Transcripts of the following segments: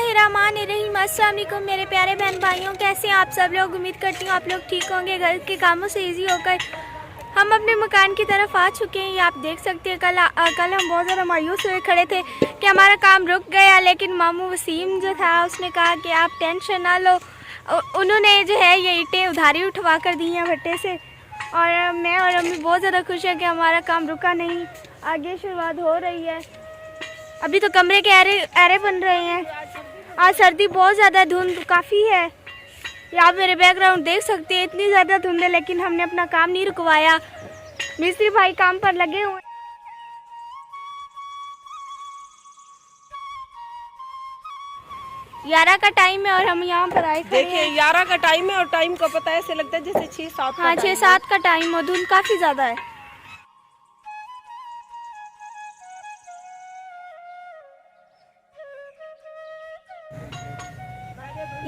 बिस्मिल्लाहिर्रहमानिर्रहीम। अस्सलाम वालेकुम मेरे प्यारे बहन भाइयों, कैसे हैं आप सब लोग। उम्मीद करती हूँ आप लोग ठीक होंगे। घर के कामों से इजी होकर हम अपने मकान की तरफ आ चुके हैं। ये आप देख सकते हैं, कल हम बहुत ज़्यादा मायूस हुए खड़े थे कि हमारा काम रुक गया, लेकिन मामू वसीम जो था उसने कहा कि आप टेंशन ना लो। उन्होंने जो है ये ईंटें उधारी उठवा कर दी हैं भट्टे से, और मैं और अम्मी बहुत ज़्यादा खुश हैं कि हमारा काम रुका नहीं, आगे शुरुआत हो रही है। अभी तो कमरे के एरे बन रहे हैं। आज सर्दी बहुत ज़्यादा, धुंध काफ़ी है। ये आप मेरे बैकग्राउंड देख सकते हैं, इतनी ज़्यादा धुंध है, लेकिन हमने अपना काम नहीं रुकवाया। मिस्त्री भाई काम पर लगे हुए। यारा का टाइम है और हम यहाँ पर आए। देखिए यारा का टाइम है और टाइम का पता है, ऐसे लगता है जैसे 6-7। हाँ, 6-7 का टाइम और धुंध काफ़ी ज़्यादा है।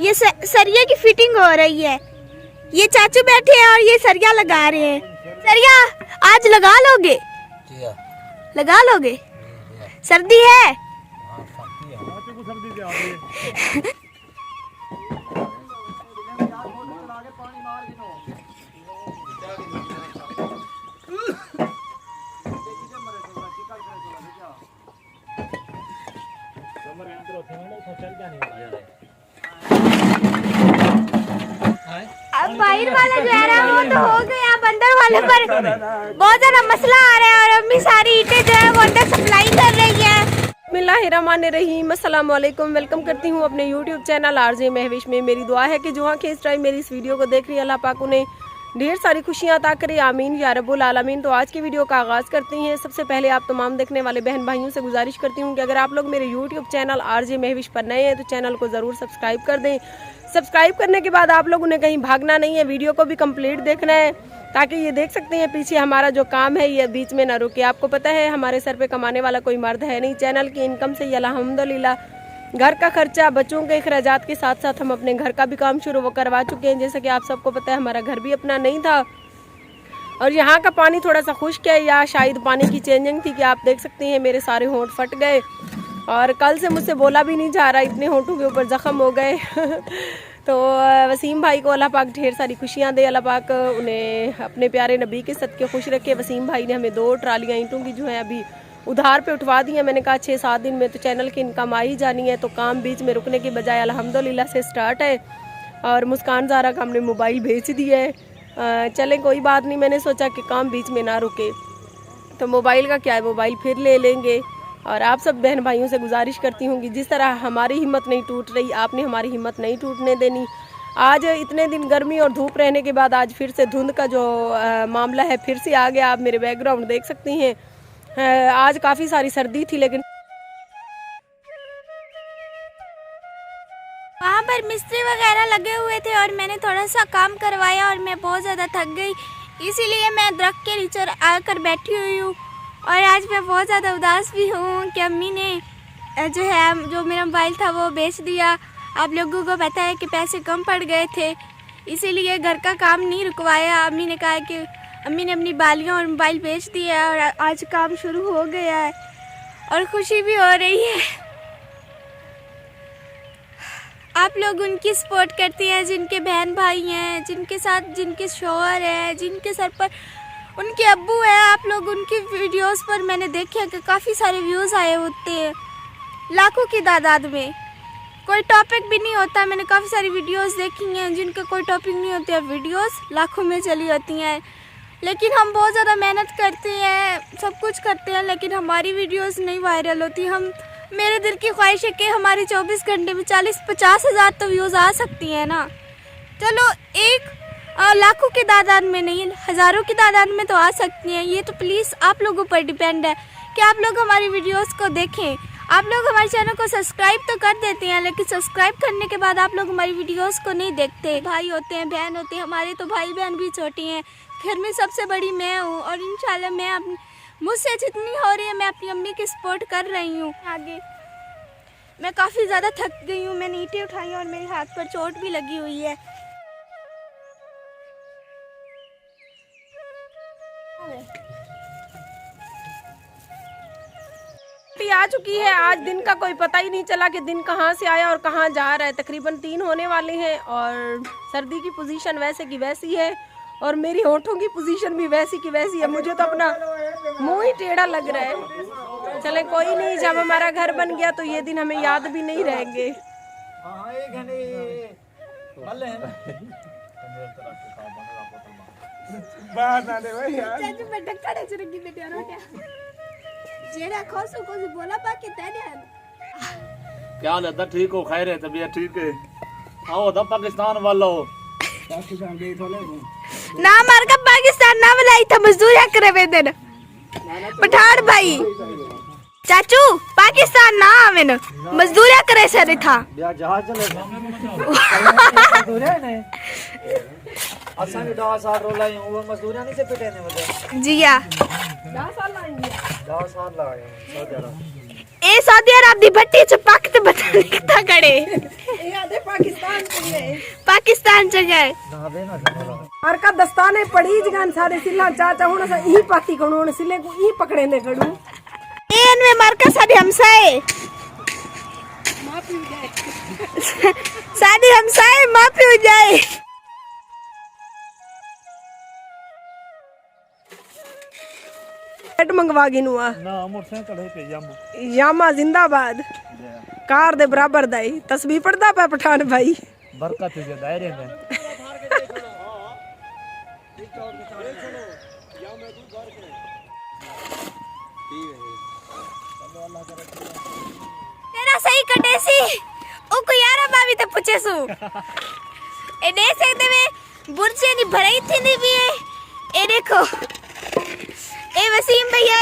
ये सरिया की फिटिंग हो रही है। ये चाचू बैठे हैं और ये सरिया लगा रहे हैं। सरिया आज लगा लोगे? लगा लोगे? सर्दी है। अब बाहर वाला जो है ना वो तो हो गया, अब अंदर वाले पर बहुत ज्यादा मसला आ रहा है और अम्मी सारी ईंटें जो है वो अंदर सप्लाई कर रही है। बिस्मिल्लाहिर्रहमानिर्रहीम। अस्सलाम वालेकुम। वेलकम करती हूँ अपने यूट्यूब चैनल आरजे महविश में। मेरी दुआ है कि जहाँ के इस टाइम मेरी इस वीडियो को देख रही है, अल्लाह पाक उन्हें ढेर सारी खुशियाँ अता करे, आमीन या रब्बुल आलमीन। तो आज की वीडियो का आगाज़ करते हैं। सबसे पहले आप तमाम देखने वाले बहन भाइयों से गुजारिश करती हूँ कि अगर आप लोग मेरे यूट्यूब चैनल आरजे महविश पर नए हैं तो चैनल को ज़रूर सब्सक्राइब कर दें। सब्सक्राइब करने के बाद आप लोगों ने कहीं भागना नहीं है, वीडियो को भी कंप्लीट देखना है, ताकि ये देख सकते हैं पीछे हमारा जो काम है ये बीच में ना रुके। आपको पता है हमारे सर पे कमाने वाला कोई मर्द है नहीं। चैनल की इनकम से अल्हम्दुलिल्लाह घर का खर्चा, बच्चों के अखराजात के साथ साथ हम अपने घर का भी काम शुरू करवा चुके हैं। जैसा कि आप सबको पता है हमारा घर भी अपना नहीं था और यहाँ का पानी थोड़ा सा खुश्क है, या शायद पानी की चेंजिंग थी कि आप देख सकते हैं मेरे सारे होंठ फट गए और कल से मुझसे बोला भी नहीं जा रहा, इतने होंठों के ऊपर ज़ख्म हो गए। तो वसीम भाई को अल्लाह पाक ढेर सारी खुशियाँ दे, अल्लाह पाक उन्हें अपने प्यारे नबी के सदके खुश रखे। वसीम भाई ने हमें 2 ट्रालियाँ ईंटों की जो है अभी उधार पे उठवा दी है। मैंने कहा 6-7 दिन में तो चैनल की इनकम आ ही जानी है, तो काम बीच में रुकने की बजाय अल्हम्दुलिल्लाह से स्टार्ट है। और मुस्कान ज़ारा का हमने मोबाइल भेज दिया है। चले कोई बात नहीं, मैंने सोचा कि काम बीच में ना रुके, तो मोबाइल का क्या है, मोबाइल फिर ले लेंगे। और आप सब बहन भाइयों से गुजारिश करती हूँ कि जिस तरह हमारी हिम्मत नहीं टूट रही, आपने हमारी हिम्मत नहीं टूटने देनी। आज इतने दिन गर्मी और धूप रहने के बाद आज फिर से धुंध का जो मामला है फिर से आ गया। आप मेरे बैकग्राउंड देख सकती हैं। आज काफ़ी सारी सर्दी थी, लेकिन वहाँ पर मिस्त्री वगैरह लगे हुए थे और मैंने थोड़ा सा काम करवाया और मैं बहुत ज़्यादा थक गई, इसीलिए मैं दरख्त के नीचे आकर बैठी हुई हूँ। और आज मैं बहुत ज़्यादा उदास भी हूँ कि अम्मी ने जो मेरा मोबाइल था वो बेच दिया। आप लोगों को पता है कि पैसे कम पड़ गए थे, इसीलिए घर का काम नहीं रुकवाया। अम्मी ने कहा कि अम्मी ने अपनी बालियाँ और मोबाइल बेच दिया और आज काम शुरू हो गया है और खुशी भी हो रही है। आप लोग उनकी सपोर्ट करते हैं जिनके बहन भाई हैं, जिनके साथ जिनके शौहर हैं, जिनके सर पर उनके अब्बू हैं। आप लोग उनकी वीडियोस पर मैंने देखा कि काफ़ी सारे व्यूज़ आए होते हैं, लाखों की तादाद में। कोई टॉपिक भी नहीं होता। मैंने काफ़ी सारी वीडियोस देखी हैं जिनका कोई टॉपिक नहीं होता, वीडियोस लाखों में चली होती हैं। लेकिन हम बहुत ज़्यादा मेहनत करते हैं, सब कुछ करते हैं, लेकिन हमारी वीडियोस नहीं वायरल होती। मेरे दिल की ख्वाहिश है कि हमारी 24 घंटे में 40-50 हज़ार तो व्यूज़ आ सकती हैं ना। चलो एक लाखों की तादाद में नहीं, हज़ारों की तादाद में तो आ सकती हैं। ये तो प्लीज़ आप लोगों पर डिपेंड है कि आप लोग हमारी वीडियोस को देखें। आप लोग हमारे चैनल को सब्सक्राइब तो कर देते हैं, लेकिन सब्सक्राइब करने के बाद आप लोग हमारी वीडियोस को नहीं देखते। भाई होते हैं, बहन होते हैं, हमारे तो भाई बहन भी छोटी हैं। घर में सबसे बड़ी मैं हूँ और इंशाल्लाह मैं मुझसे जितनी हो रही है मैं अपनी अम्मी की सपोर्ट कर रही हूँ। आगे मैं काफ़ी ज़्यादा थक गई हूँ, मैंने ईंटें उठाई और मेरे हाथ पर चोट भी लगी हुई है। आ चुकी है। आज दिन का कोई पता ही नहीं चला कि दिन कहाँ से आया और कहाँ जा रहा है। तकरीबन 3 होने वाले हैं और सर्दी की पोजीशन वैसे की वैसी है और मेरी होठों की पोजीशन भी वैसी की वैसी है। मुझे तो अपना मुंह ही टेढ़ा लग रहा है। चले कोई नहीं, जब हमारा घर बन गया तो ये दिन हमें याद भी नहीं रहेंगे। क्या हाल है? ठीक हो? खैर है? तबीयत ठीक है? आओ तो पाकिस्तान वाला हो। ना मार का पाकिस्तान ना बुलाई था, मजदूरियां करे वेदन पठान भाई। चाचू पाकिस्तान ना आवे न, मजदूरियां करे सर था। जहाज चले असा भी 10 साल रोलाई वो मजदूरियां नहीं से पिटेने मतलब जिया 10 साल लाएंगे। 10 साल लगाए सऊदी अरब। ए सऊदी अरब दी भट्टी च पकत बता कितना खड़े ये आधे पाकिस्तान चले पाकिस्तान च गए ना बे ना और का दस्ताने पड़ी जगन सारे सिला चाचा हुन सा ई पाकी कोण सिले को ई पकड़े ने खड़ू एन में मारका साडी हमसाए माफी हो जाए साडी हमसाए माफी हो जाए। मंगवा गिनुआ ना मोटरसाइकिल पे यामा जिंदाबाद कार दे बराबर दाई तस्बीह पढ़दा पे पठान भाई बरकत के दायरे में। तेरा सही कटे सी ओ को यारा बावी ते पूछे सु ए दे सकते में बुरचे नी भराई थी नी भी है। ए देखो ए वसीम भैया